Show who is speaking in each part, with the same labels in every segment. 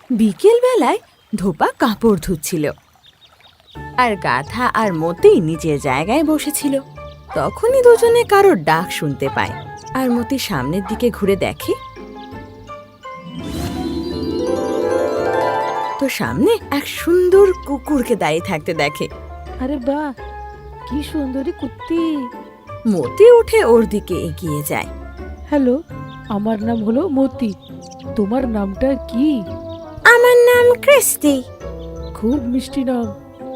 Speaker 1: বিকেল বেলায় ধোপা কাপড় ধুচ্ছিল আর গাধা আর মতি নিজের জায়গায় বসেছিল। তখনই দুজনে কারোর ডাক শুনতে পায় আর মতি সামনের দিকে ঘুরে দেখে তো সামনে এক সুন্দর কুকুরকে দাঁড়িয়ে থাকতে দেখে।
Speaker 2: আরে বাহ, কি সুন্দরী কুত্তি।
Speaker 1: মতি উঠে ওর দিকে এগিয়ে যায়।
Speaker 2: হ্যালো, আমার নাম হলো মতি। তোমার নামটা কি?
Speaker 1: আমার নাম ক্রিস্টি।
Speaker 2: খুব মিষ্টি নাম।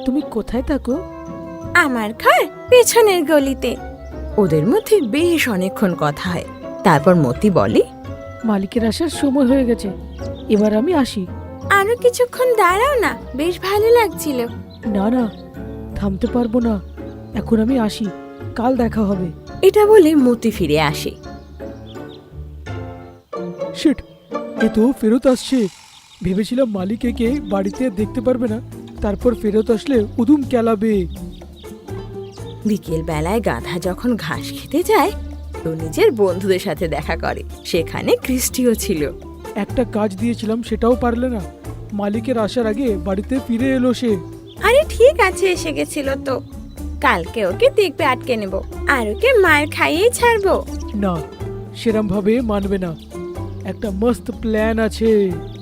Speaker 2: তুমি কোথায় থাকো?
Speaker 1: আমার ঘর পেছনের গলিতে। ওদের মধ্যে বেশ অনেকক্ষণ কথা হয়। তারপর মতি বলে,
Speaker 2: মালিকের আসার সময় হয়ে গেছে, এবার আমি আসি।
Speaker 1: আরো কিছুক্ষণ দাঁড়াও না, বেশ ভালো লাগছিল।
Speaker 2: না না, থামতে পারবো না, এখন আমি আসি, কাল দেখা হবে।
Speaker 1: এটা বলে মতি ফিরে আসে।
Speaker 2: শিট, এ তো ফেরত আসছে। ভেবেছিলাম মালিক একে বাড়িতে দেখতে পারবে না, তারপর ফেরত আসলে উদুম কেলাবে।
Speaker 1: বিকেল বেলায় গাধা যখন ঘাস খেতে যায় তো নিজের বন্ধুদের সাথে দেখা করে। সেখানে ক্রিস্টিও ছিল।
Speaker 2: একটা কাজ দিয়েছিলাম সেটাও পারলে না। মালিকের আসার আগে বাড়িতে ফিরে এলো সে।
Speaker 1: আরে ঠিক আছে, এসে গেছিল তো, কালকে ওকে দেখবে আটকে নেব আর ওকে মার খাইয়েই ছাড়বো।
Speaker 2: না, সেরম ভাবে মানবে না। একটা মস্ত প্ল্যান আছে।